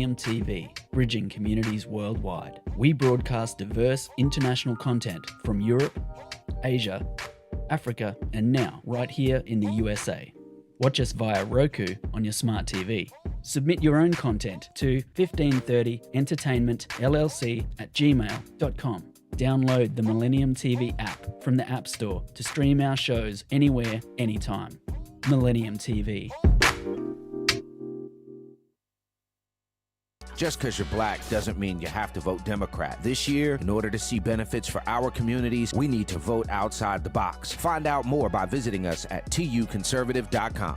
Millennium TV, bridging communities worldwide. We broadcast diverse international content from Europe, Asia, Africa, and now right here in the USA. Watch us via Roku on your smart TV. Submit your own content to 1530entertainmentllc@gmail.com. Download the Millennium TV app from the App Store to stream our shows anywhere, anytime. Millennium TV. Just because you're black doesn't mean you have to vote Democrat. This year, in order to see benefits for our communities, we need to vote outside the box. Find out more by visiting us at tuconservative.com.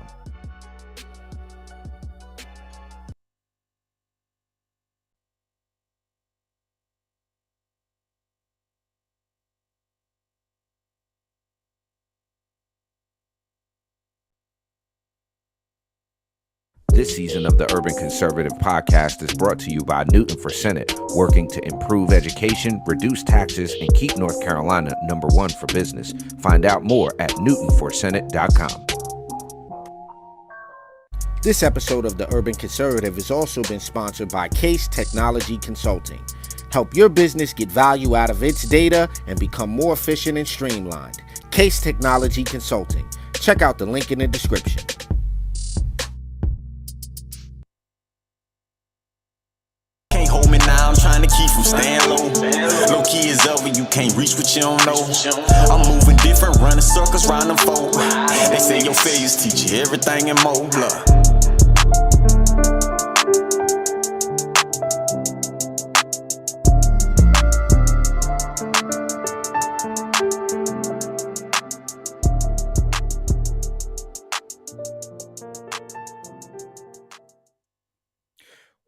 This season of the Urban Conservative Podcast is brought to you by Newton for Senate, working to improve education, reduce taxes, and keep North Carolina #1 for business. Find out more at newtonforsenate.com. This episode of the Urban Conservative has also been sponsored by Case Technology Consulting. Help your business get value out of its data and become more efficient and streamlined. Case Technology Consulting. Check out the link in the description. Hold me now, I'm trying to keep from staying low. Low key is over, you can't reach what you don't know. I'm moving different, running circles round them folk. They say your failures teach you everything and more. Blah.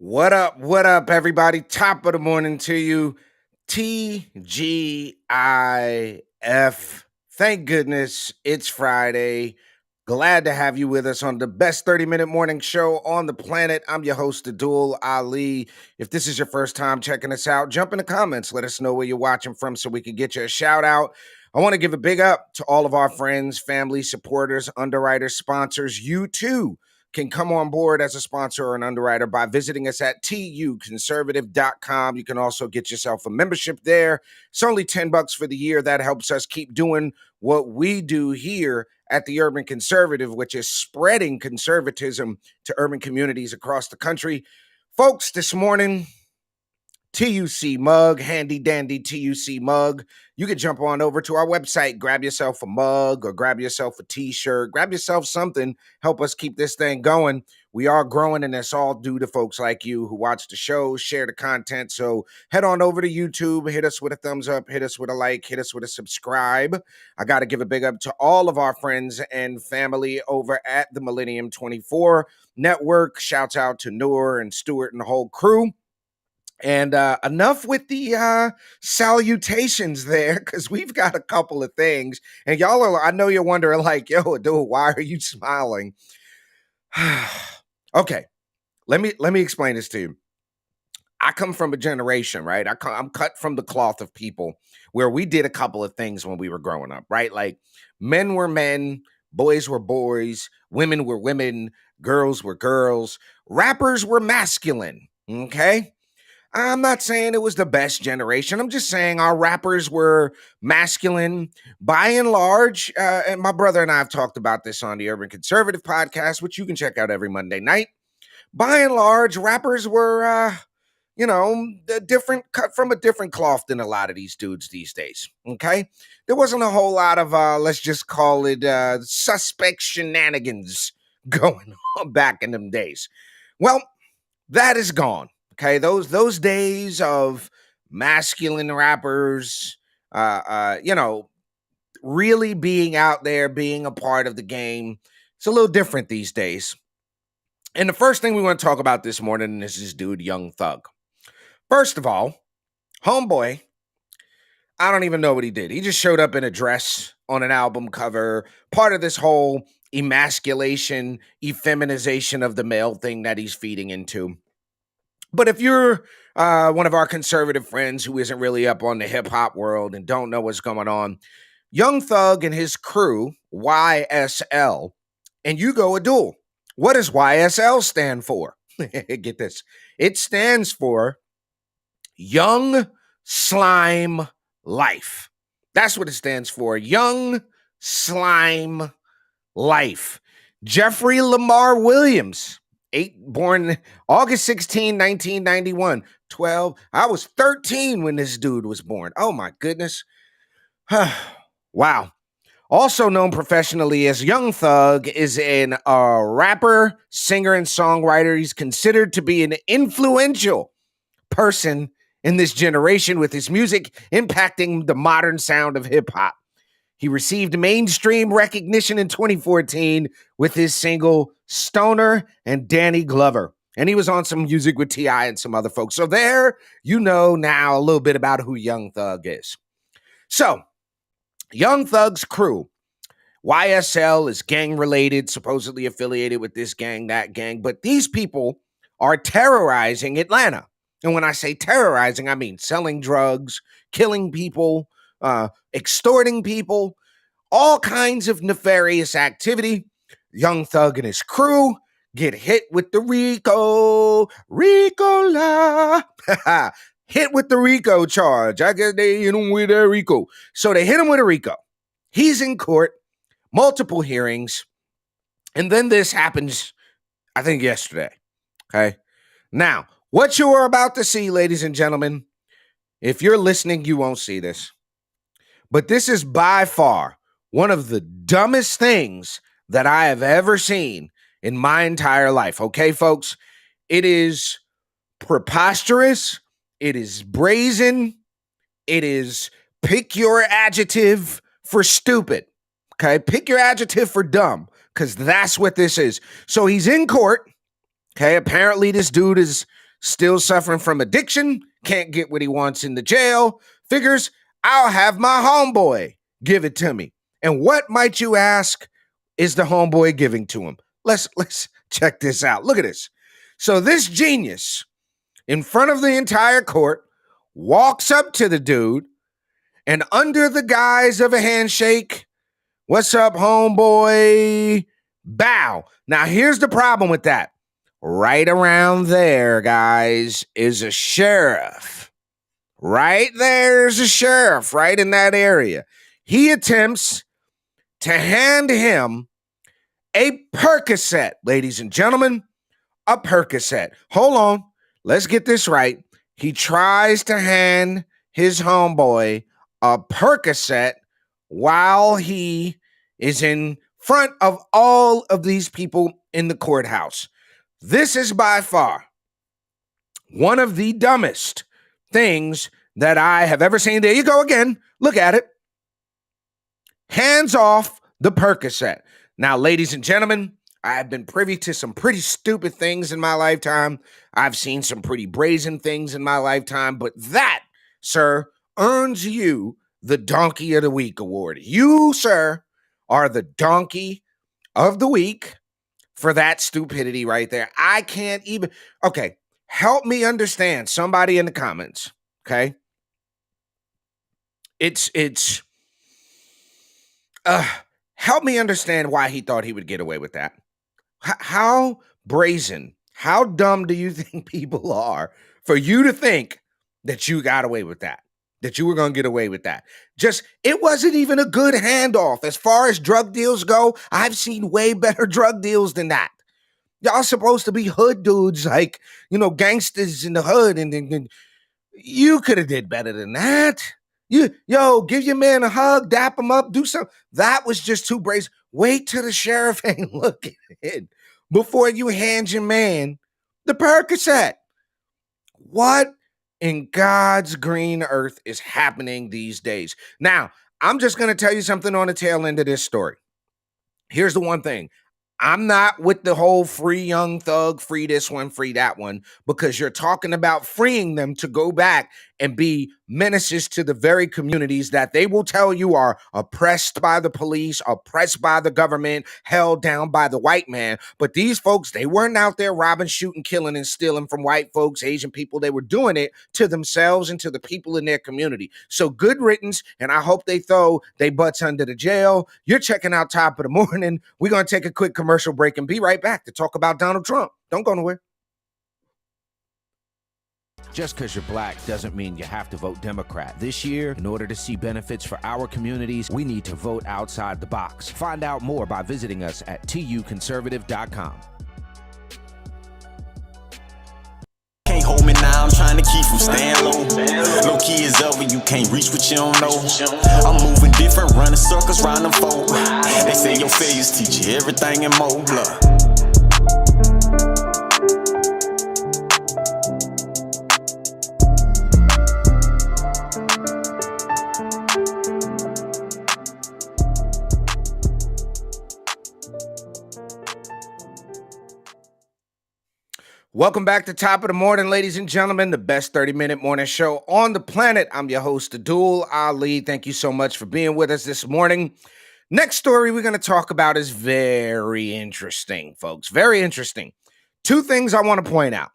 What up, everybody? Top of the morning to you. TGIF. Thank goodness it's Friday. Glad to have you with us on the best 30-minute morning show on the planet. I'm your host, Addul Ali. If this is your first time checking us out, jump in the comments. Let us know where you're watching from so we can get you a shout out. I want to give a big up to all of our friends, family, supporters, underwriters, sponsors. You too can come on board as a sponsor or an underwriter by visiting us at tuconservative.com. You can also get yourself a membership there. It's only $10 for the year. That helps us keep doing what we do here at the Urban Conservative, which is spreading conservatism to urban communities across the country. Folks, this morning, TUC mug, handy dandy TUC mug. You can jump on over to our website, grab yourself a mug or grab yourself a t-shirt, grab yourself something, help us keep this thing going. We are growing, and it's all due to folks like you who watch the show, share the content. So head on over to YouTube, hit us with a thumbs up, hit us with a like, hit us with a subscribe. I got to give a big up to all of our friends and family over at the Millennium 24 Network. Shouts out to Noor and Stuart and the whole crew. And enough with the salutations there, because we've got a couple of things. And y'all are, I know you're wondering, like, yo, dude, why are you smiling? Okay, let me explain this to you. I come from a generation, right? I'm cut from the cloth of people where we did a couple of things when we were growing up, right? Like, men were men, boys were boys, women were women, girls were girls, rappers were masculine, okay? I'm not saying it was the best generation. I'm just saying our rappers were masculine by and large. And my brother and I have talked about this on the Urban Conservative Podcast, which you can check out every Monday night. By and large, rappers were, different, cut from a different cloth than a lot of these dudes these days. Okay. There wasn't a whole lot of, let's just call it suspect shenanigans going on back in them days. Well, that is gone. Okay, those days of masculine rappers, really being out there, being a part of the game, it's a little different these days. And the first thing we want to talk about this morning is this dude, Young Thug. First of all, homeboy, I don't even know what he did. He just showed up in a dress on an album cover, part of this whole emasculation, effeminization of the male thing that he's feeding into. But if you're one of our conservative friends who isn't really up on the hip-hop world and don't know what's going on, Young Thug and his crew, YSL, and you go, Addul, what does YSL stand for? Get this. It stands for Young Slime Life. That's what it stands for. Young Slime Life. Jeffrey Lamar Williams, born August 16, 1991. 12. I was 13 when this dude was born. Oh my goodness. Wow. Also known professionally as Young Thug, is an rapper, singer, and songwriter. He's considered to be an influential person in this generation, with his music impacting the modern sound of hip-hop. He received mainstream recognition in 2014 with his single Stoner and Danny Glover. And he was on some music with T.I. and some other folks. So there, you know now a little bit about who Young Thug is. So, Young Thug's crew, YSL, is gang-related, supposedly affiliated with this gang, that gang. But these people are terrorizing Atlanta. And when I say terrorizing, I mean selling drugs, killing people, extorting people, all kinds of nefarious activity. Young Thug and his crew get hit with the Rico la. Hit with the Rico charge. I guess they hit him with a Rico. So they hit him with a Rico. He's in court, multiple hearings, and then this happens, I think, yesterday. Okay? Now, what you are about to see, ladies and gentlemen, if you're listening, you won't see this. But this is by far one of the dumbest things that I have ever seen in my entire life. Okay, folks? It is preposterous. It is brazen. It is pick your adjective for stupid. Okay? Pick your adjective for dumb, because that's what this is. So he's in court. Okay? Apparently this dude is still suffering from addiction. Can't get what he wants in the jail. Figures, I'll have my homeboy give it to me. And what, might you ask, is the homeboy giving to him? Let's check this out. Look at this. So this genius, in front of the entire court, walks up to the dude, and under the guise of a handshake, what's up, homeboy? Bow. Now, here's the problem with that. Right around there, guys, is a sheriff. Right there's a sheriff, right in that area. He attempts to hand him a Percocet, ladies and gentlemen, a Percocet. Hold on. Let's get this right. He tries to hand his homeboy a Percocet while he is in front of all of these people in the courthouse. This is by far one of the dumbest things that I have ever seen. There you go again. Look at it. Hands off the Percocet. Now, ladies and gentlemen, I have been privy to some pretty stupid things in my lifetime. I've seen some pretty brazen things in my lifetime, but that, sir, earns you the Donkey of the Week award. You, sir, are the Donkey of the Week for that stupidity right there. I can't even... Okay, help me understand. Somebody in the comments, okay? Help me understand why he thought he would get away with that. How brazen, how dumb do you think people are for you to think that you got away with that? That you were going to get away with that? It wasn't even a good handoff. As far as drug deals go, I've seen way better drug deals than that. Y'all supposed to be hood dudes, like, gangsters in the hood, and you could have did better than that. Give your man a hug, dap him up, do something. That was just too brazen. Wait till the sheriff ain't looking before you hand your man the Percocet. What in God's green earth is happening these days? Now, I'm just going to tell you something on the tail end of this story. Here's the one thing. I'm not with the whole free Young Thug, free this one, free that one, because you're talking about freeing them to go back and be menaces to the very communities that they will tell you are oppressed by the police, oppressed by the government, held down by the white man. But these folks, they weren't out there robbing, shooting, killing, and stealing from white folks, Asian people. They were doing it to themselves and to the people in their community. So good riddance, and I hope they throw their butts under the jail. You're checking out Top of the Morning. We're going to take a quick commercial break and be right back to talk about Donald Trump. Don't go nowhere. Just because you're black doesn't mean you have to vote Democrat. This year, in order to see benefits for our communities, we need to vote outside the box. Find out more by visiting us at tuconservative.com. Can't hold me now, I'm trying to keep from staying low. Low key is over, you can't reach what you don't know. I'm moving different, running circles round them folk. They say your failures teach you everything and more. Blood. Welcome back to Top of the Morning, ladies and gentlemen, the best 30-minute morning show on the planet. I'm your host, Addul Ali. Thank you so much for being with us this morning. Next story we're going to talk about is very interesting, folks. Very interesting. Two things I want to point out.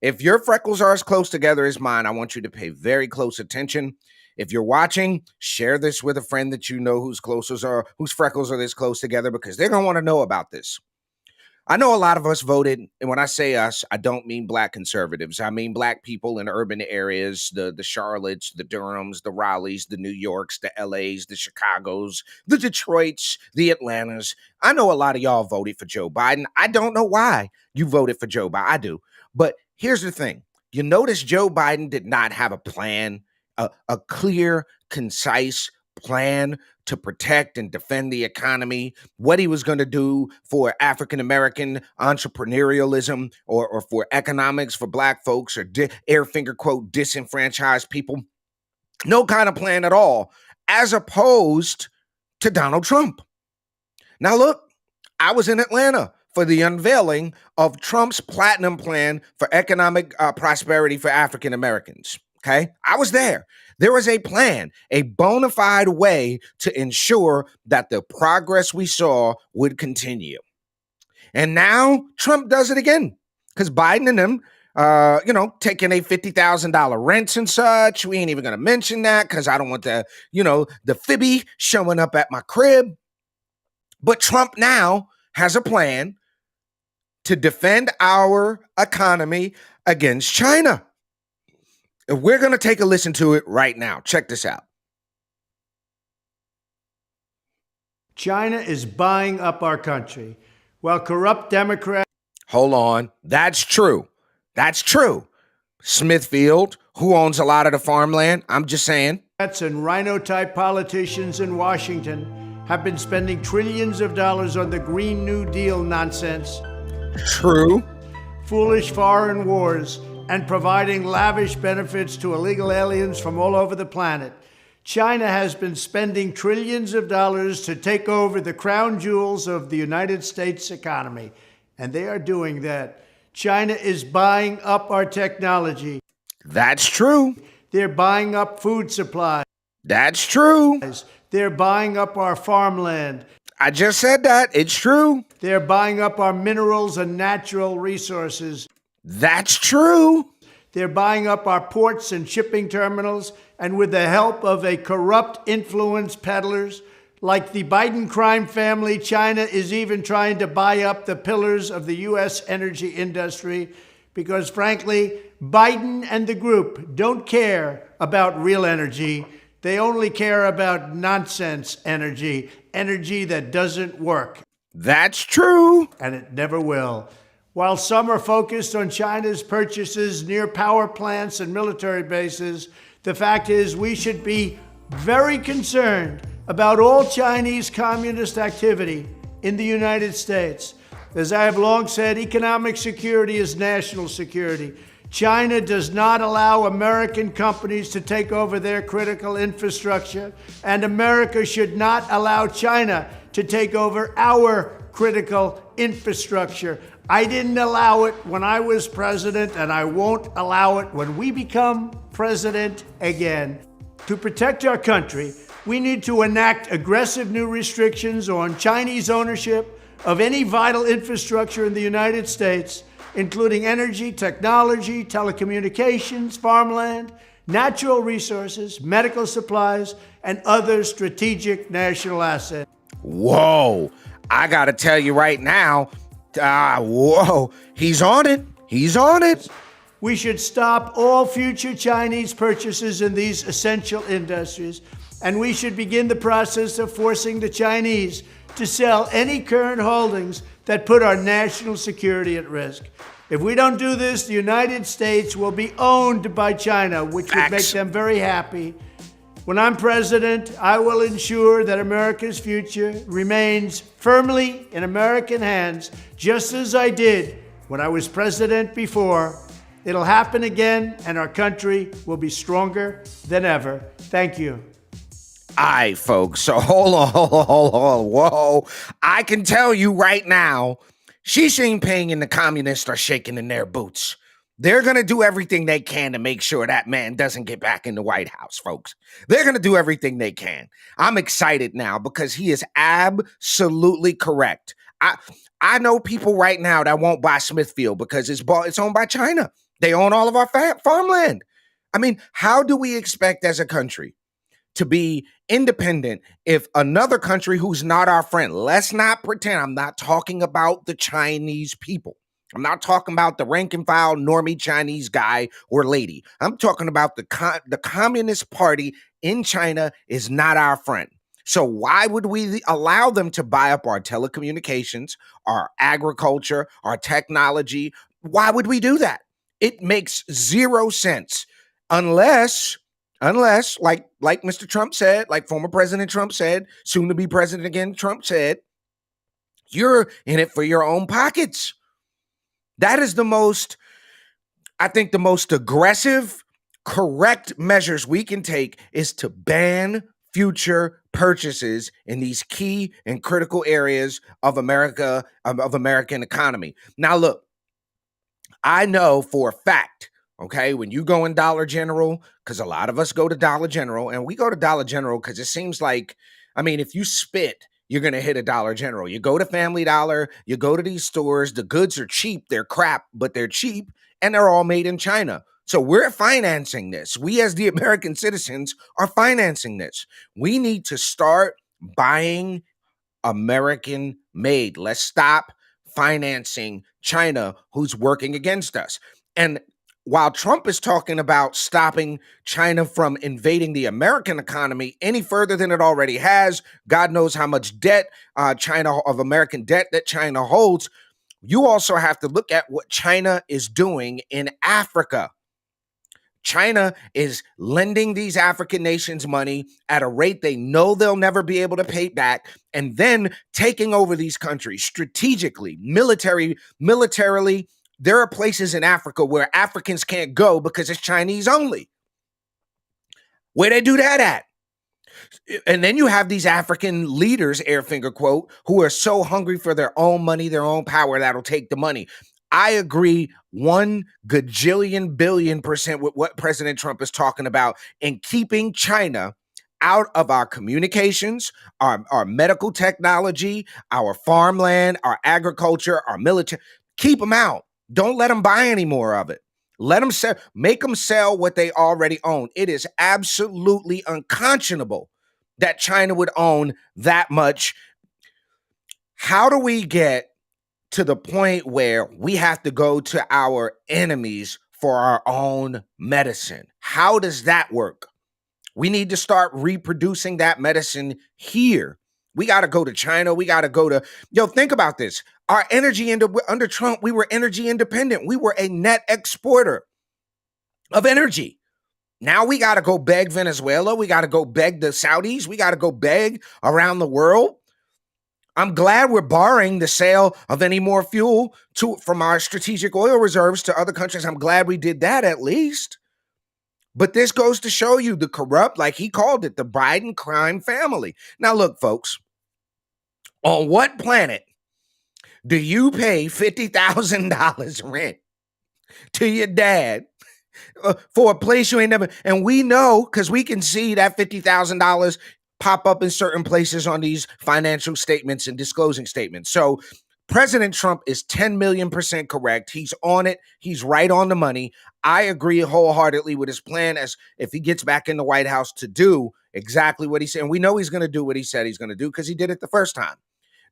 If your freckles are as close together as mine, I want you to pay very close attention. If you're watching, share this with a friend that you know whose freckles are this close together, because they're going to want to know about this. I know a lot of us voted, and when I say us, I don't mean black conservatives. I mean black people in urban areas, the Charlottes, the Durhams, the Raleighs, the New Yorks, the LAs, the Chicagos, the Detroits, the Atlantas. I know a lot of y'all voted for Joe Biden. I don't know why you voted for Joe Biden. I do. But here's the thing. You notice Joe Biden did not have a plan, a clear, concise plan to protect and defend the economy, what he was going to do for African-American entrepreneurialism or for economics for black folks or air finger quote disenfranchised people. No kind of plan at all, as opposed to Donald Trump. Now look, I was in Atlanta for the unveiling of Trump's Platinum Plan for economic prosperity for African Americans. Okay, I was there. There was a plan, a bona fide way to ensure that the progress we saw would continue. And now Trump does it again, because Biden and them, taking a $50,000 rents and such. We ain't even going to mention that because I don't want the Fibby showing up at my crib. But Trump now has a plan to defend our economy against China. We're going to take a listen to it right now. Check this out. China is buying up our country, while corrupt Democrats... Hold on. That's true. That's true. Smithfield, who owns a lot of the farmland, I'm just saying. ...and rhino-type politicians in Washington have been spending trillions of dollars on the Green New Deal nonsense. True. Foolish foreign wars and providing lavish benefits to illegal aliens from all over the planet. China has been spending trillions of dollars to take over the crown jewels of the United States economy. And they are doing that. China is buying up our technology. That's true. They're buying up food supplies. That's true. They're buying up our farmland. I just said that. It's true. They're buying up our minerals and natural resources. That's true. They're buying up our ports and shipping terminals, and with the help of a corrupt influence peddlers like the Biden crime family, China is even trying to buy up the pillars of the U.S. energy industry because, frankly, Biden and the group don't care about real energy. They only care about nonsense energy, energy that doesn't work. That's true. And it never will. While some are focused on China's purchases near power plants and military bases, the fact is we should be very concerned about all Chinese communist activity in the United States. As I have long said, economic security is national security. China does not allow American companies to take over their critical infrastructure, and America should not allow China to take over our critical infrastructure. I didn't allow it when I was president, and I won't allow it when we become president again. To protect our country, we need to enact aggressive new restrictions on Chinese ownership of any vital infrastructure in the United States, including energy, technology, telecommunications, farmland, natural resources, medical supplies, and other strategic national assets. Whoa, I got to tell you right now, whoa, he's on it. He's on it. We should stop all future Chinese purchases in these essential industries, and we should begin the process of forcing the Chinese to sell any current holdings that put our national security at risk. If we don't do this, the United States will be owned by China, which would make them very happy. When I'm president, I will ensure that America's future remains firmly in American hands, just as I did when I was president before. It'll happen again, and our country will be stronger than ever. Thank you. All right, folks. So hold on. Whoa. I can tell you right now, Xi Jinping and the communists are shaking in their boots. They're going to do everything they can to make sure that man doesn't get back in the White House, folks. They're going to do everything they can. I'm excited now because he is absolutely correct. I know people right now that won't buy Smithfield because it's owned by China. They own all of our farmland. I mean, how do we expect as a country to be independent if another country who's not our friend, let's not pretend, I'm not talking about the Chinese people. I'm not talking about the rank and file normie Chinese guy or lady. I'm talking about the Communist Party in China is not our friend. So why would we allow them to buy up our telecommunications, our agriculture, our technology? Why would we do that? It makes zero sense unless like Mr. Trump said, like former President Trump said, soon to be president again, Trump said, you're in it for your own pockets. That is the most aggressive, correct measures we can take is to ban future purchases in these key and critical areas of America, of American economy. Now, look, I know for a fact, okay, when you go in Dollar General, because a lot of us go to Dollar General, and we go to Dollar General because it seems like, I mean, if you spit, you're going to hit a Dollar General. You go to Family Dollar, you go to these stores, the goods are cheap, they're crap, but they're cheap, and they're all made in China. So we're financing this. We as the American citizens are financing this. We need to start buying American made. Let's stop financing China, who's working against us. And while Trump is talking about stopping China from invading the American economy any further than it already has, God knows how much debt American debt that China holds, you also have to look at what China is doing in Africa. China is lending these African nations money at a rate they know they'll never be able to pay back, and then taking over these countries strategically, militarily. There are places in Africa where Africans can't go because it's Chinese only. Where they do that at? And then you have these African leaders, air finger quote, who are so hungry for their own money, their own power, that'll take the money. I agree 1 gajillion billion % with what President Trump is talking about in keeping China out of our communications, our medical technology, our farmland, our agriculture, our military. Keep them out. Don't let them buy any more of it. Let them sell, make them sell what they already own. It is absolutely unconscionable that China would own that much. How do we get to the point where we have to go to our enemies for our own medicine? How does that work? We need to start reproducing that medicine here. We got to go to China. We got to go to, think about this. Our energy under Trump, we were energy independent. We were a net exporter of energy. Now we got to go beg Venezuela. We got to go beg the Saudis. We got to go beg around the world. I'm glad we're barring the sale of any more fuel from our strategic oil reserves to other countries. I'm glad we did that at least. But this goes to show you the corrupt, like he called it, the Biden crime family. Now, look, folks, on what planet do you pay $50,000 rent to your dad for a place you ain't never? And we know, because we can see that $50,000 pop up in certain places on these financial statements and disclosing statements. So President Trump is 10 million % correct. He's on it. He's right on the money. I agree wholeheartedly with his plan as if he gets back in the White House to do exactly what he said. And we know he's going to do what he said he's going to do because he did it the first time.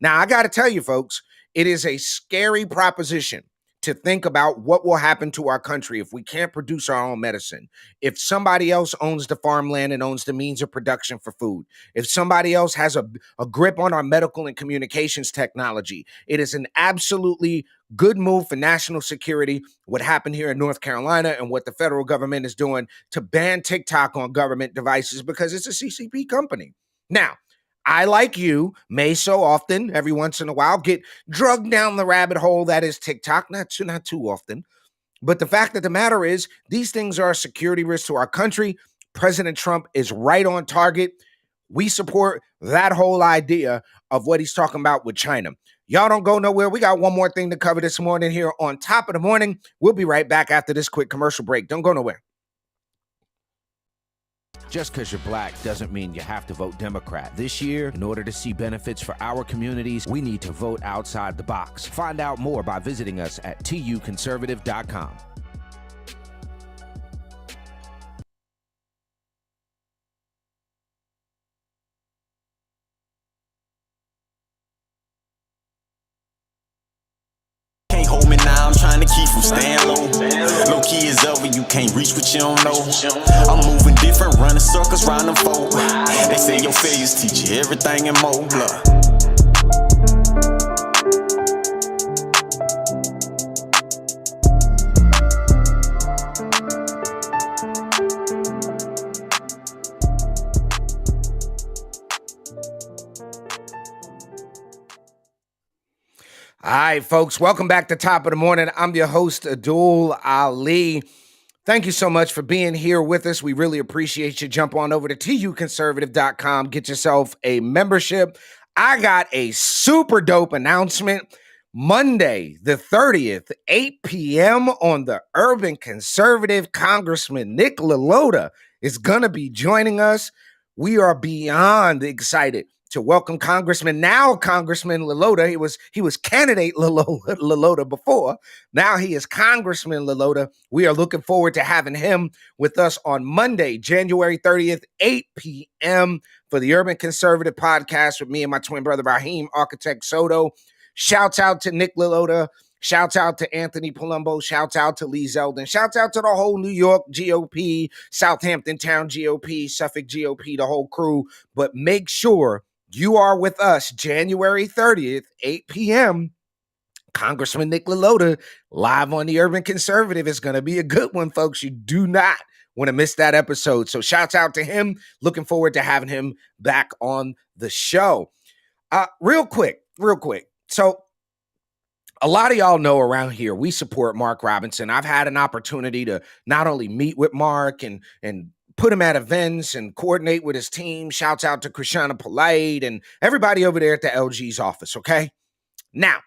Now, I got to tell you, folks, it is a scary proposition to think about what will happen to our country if we can't produce our own medicine, if somebody else owns the farmland and owns the means of production for food, if somebody else has a grip on our medical and communications technology. It is an absolutely good move for national security, what happened here in North Carolina and what the federal government is doing to ban TikTok on government devices because it's a CCP company. Now, I, like you, may so often, every once in a while, get drugged down the rabbit hole that is TikTok. Not too often. But the fact of the matter is, these things are a security risk to our country. President Trump is right on target. We support that whole idea of what he's talking about with China. Y'all don't go nowhere. We got one more thing to cover this morning here on Top of the Morning. We'll be right back after this quick commercial break. Don't go nowhere. Just because you're black doesn't mean you have to vote Democrat. This year, in order to see benefits for our communities, we need to vote outside the box. Find out more by visiting us at tuconservative.com. Hold me now, I'm trying to keep from staying low. Low key is over, you can't reach what you don't know. I'm moving different, running circles round them folk. They say your failures teach you everything and more. Look. All right, folks, welcome back to Top of the Morning. I'm your host, Addul Ali. Thank you so much for being here with us. We really appreciate you. Jump on over to tuconservative.com. Get yourself a membership. I got a super dope announcement. Monday, the 30th, 8 p.m. on the Urban Conservative, Congressman Nick LaLota is going to be joining us. We are beyond excited to welcome Congressman LaLota. He was candidate LaLota before. Now he is Congressman LaLota. We are looking forward to having him with us on Monday, January 30th, 8 p.m. for the Urban Conservative podcast with me and my twin brother, Raheem Architect Soto. Shouts out to Nick LaLota. Shouts out to Anthony Palumbo. Shouts out to Lee Zeldin. Shouts out to the whole New York GOP, Southampton Town GOP, Suffolk GOP, the whole crew. But make sure you are with us January 30th, 8 p.m. Congressman Nick LaLota live on the Urban Conservative. Is going to be a good one, folks. You do not want to miss that episode. So shouts out to him. Looking forward to having him back on the show. Real quick. So a lot of y'all know around here, we support Mark Robinson. I've had an opportunity to not only meet with Mark and put him at events and coordinate with his team. Shouts out to Krishana Polite and everybody over there at the LG's office, okay? Now,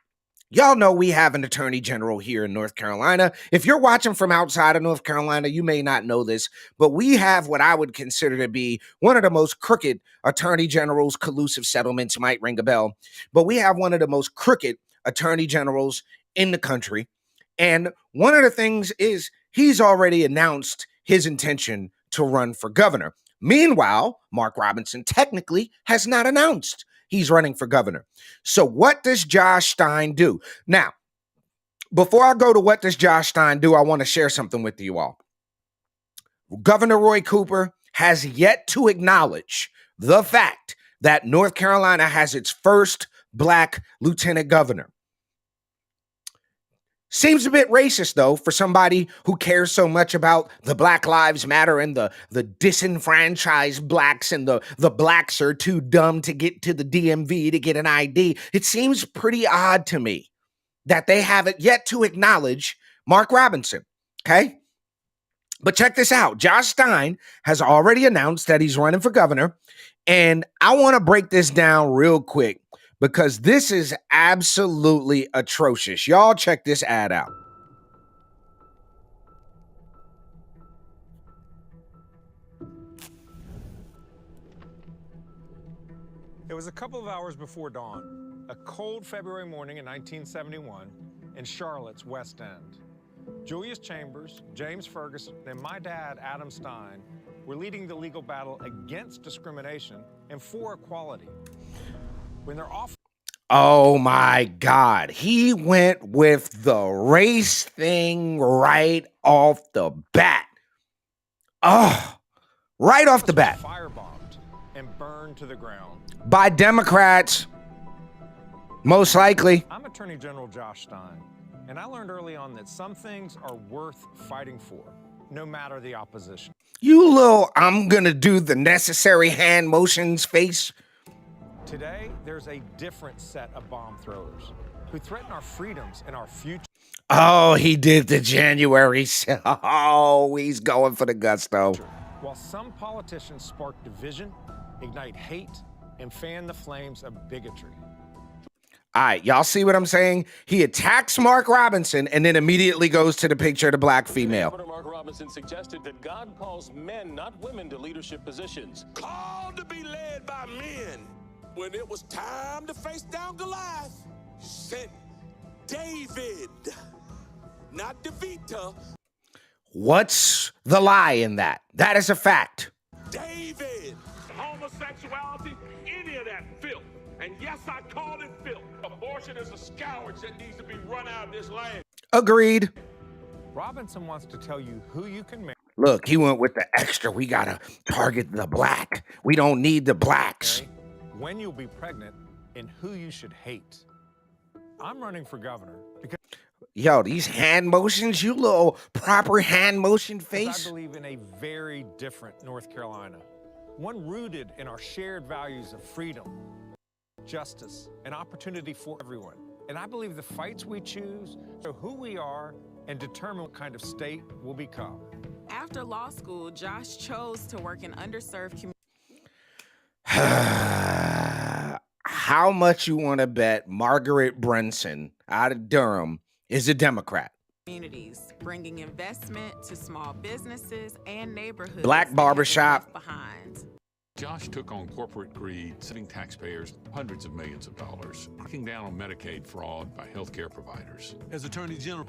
y'all know we have an attorney general here in North Carolina. If you're watching from outside of North Carolina, you may not know this, but we have what I would consider to be one of the most crooked attorney generals. Collusive settlements might ring a bell, but we have one of the most crooked attorney generals in the country. And one of the things is he's already announced his intention to run for governor. Meanwhile, Mark Robinson technically has not announced he's running for governor. So what does Josh Stein do? Now, before I go to what does Josh Stein do, I want to share something with you all. Governor Roy Cooper has yet to acknowledge the fact that North Carolina has its first black lieutenant governor. Seems a bit racist, though, for somebody who cares so much about the Black Lives Matter and the disenfranchised blacks and the blacks are too dumb to get to the DMV to get an ID. It seems pretty odd to me that they haven't yet to acknowledge Mark Robinson, okay? But check this out. Josh Stein has already announced that he's running for governor, and I want to break this down real quick, because this is absolutely atrocious. Y'all check this ad out. It was a couple of hours before dawn, a cold February morning in 1971 in Charlotte's West End. Julius Chambers, James Ferguson, and my dad, Adam Stein, were leading the legal battle against discrimination and for equality. When they're off. Oh my God. He went with the race thing right off the bat. Oh, right off the bat. Firebombed and burned to the ground. By Democrats, most likely. I'm Attorney General Josh Stein, and I learned early on that some things are worth fighting for, no matter the opposition. You little, I'm gonna do the necessary hand motions face. Today, there's a different set of bomb throwers who threaten our freedoms and our future. Oh, he did the January. Oh, he's going for the gusto. While some politicians spark division, ignite hate, and fan the flames of bigotry. All right, y'all see what I'm saying? He attacks Mark Robinson and then immediately goes to the picture of the black female. Mark Robinson suggested that God calls men, not women, to leadership positions. Called to be led by men. When it was time to face down Goliath, you sent David, not DeVita. What's the lie in that? That is a fact. David. Homosexuality, any of that filth. And yes, I call it filth. Abortion is a scourge that needs to be run out of this land. Agreed. Robinson wants to tell you who you can marry. Look, he went with the extra. We gotta target the black. We don't need the blacks. When you'll be pregnant, and who you should hate. I'm running for governor because Yo, these hand motions, you little proper hand motion face. I believe in a very different North Carolina, one rooted in our shared values of freedom, justice, and opportunity for everyone. And I believe the fights we choose show who we are and determine what kind of state we'll become. After law school, Josh chose to work in underserved communities. How much you want to bet Margaret Brunson out of Durham is a Democrat? Bringing investment to small businesses and neighborhoods. Black barbershop. Behind. Josh took on corporate greed, saving taxpayers hundreds of millions of dollars, cracking down on Medicaid fraud by healthcare providers. As Attorney General,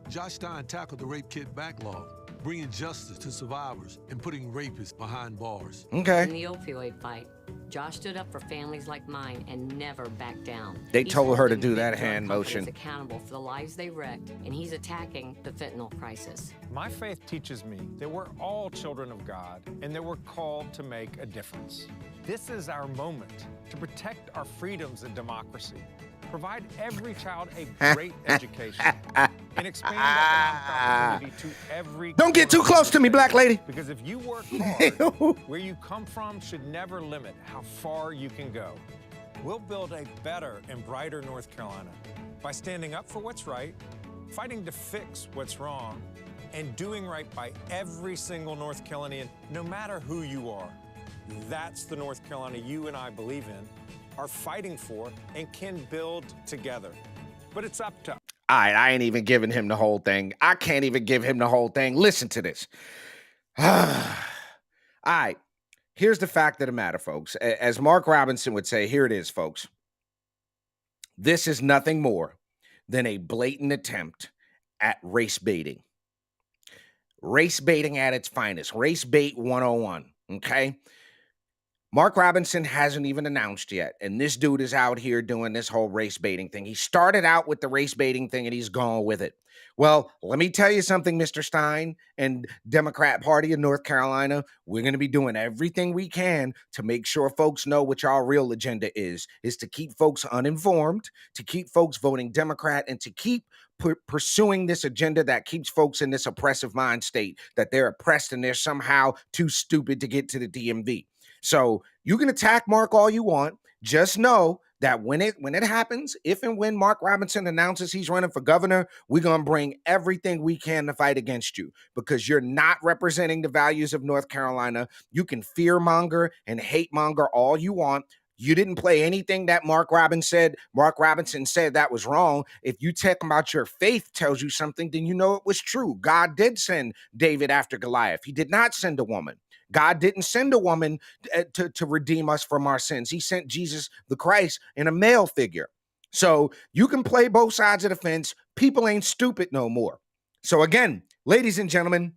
Josh Stein tackled the rape kit backlog, bringing justice to survivors and putting rapists behind bars. Okay. In the opioid fight, Josh stood up for families like mine and never backed down. They told her to do that hand motion. He's accountable for the lives they wrecked, and he's attacking the fentanyl crisis. My faith teaches me that we're all children of God and that we're called to make a difference. This is our moment to protect our freedoms and democracy, provide every child a great education, and expand economic opportunity to every. Don't get too close to me, black lady. Because if you work hard, where you come from should never limit how far you can go. We'll build a better and brighter North Carolina by standing up for what's right, fighting to fix what's wrong, and doing right by every single North Carolinian, no matter who you are. That's the North Carolina you and I believe in, are fighting for, and can build together. But it's up to us. All right, I ain't even giving him the whole thing. I can't even give him the whole thing. Listen to this. All right, here's the fact of the matter, folks. As Mark Robinson would say, here it is, folks. This is nothing more than a blatant attempt at race baiting. Race baiting at its finest. Race bait 101, okay? Mark Robinson hasn't even announced yet, and this dude is out here doing this whole race baiting thing. He started out with the race baiting thing, and he's gone with it. Well, let me tell you something, Mr. Stein and Democrat Party of North Carolina. We're going to be doing everything we can to make sure folks know what y'all real agenda is to keep folks uninformed, to keep folks voting Democrat, and to keep pursuing this agenda that keeps folks in this oppressive mind state, that they're oppressed and they're somehow too stupid to get to the DMV. So you can attack Mark all you want. Just know that when it happens, if and when Mark Robinson announces he's running for governor, we're going to bring everything we can to fight against you because you're not representing the values of North Carolina. You can fear monger and hate monger all you want. You didn't play anything that Mark Robinson said that was wrong. If you talk about your faith tells you something, then you know it was true. God did send David after Goliath. He did not send a woman. God didn't send a woman to redeem us from our sins. He sent Jesus the Christ in a male figure. So you can play both sides of the fence. People ain't stupid no more. So again, ladies and gentlemen,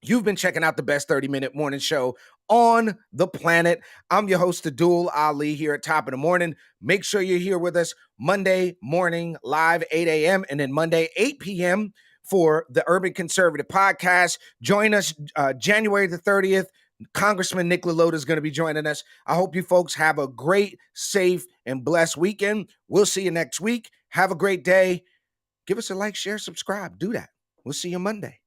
You've been checking out the best 30-minute morning show on the planet. I'm your host, Addul Ali, here at Top of the Morning. Make sure you're here with us Monday morning, live 8 a.m., and then Monday, 8 p.m. for the Urban Conservative Podcast. Join us January the 30th. Congressman Nick LaLota is going to be joining us. I hope you folks have a great, safe, and blessed weekend. We'll see you next week. Have a great day. Give us a like, share, subscribe. Do that. We'll see you Monday.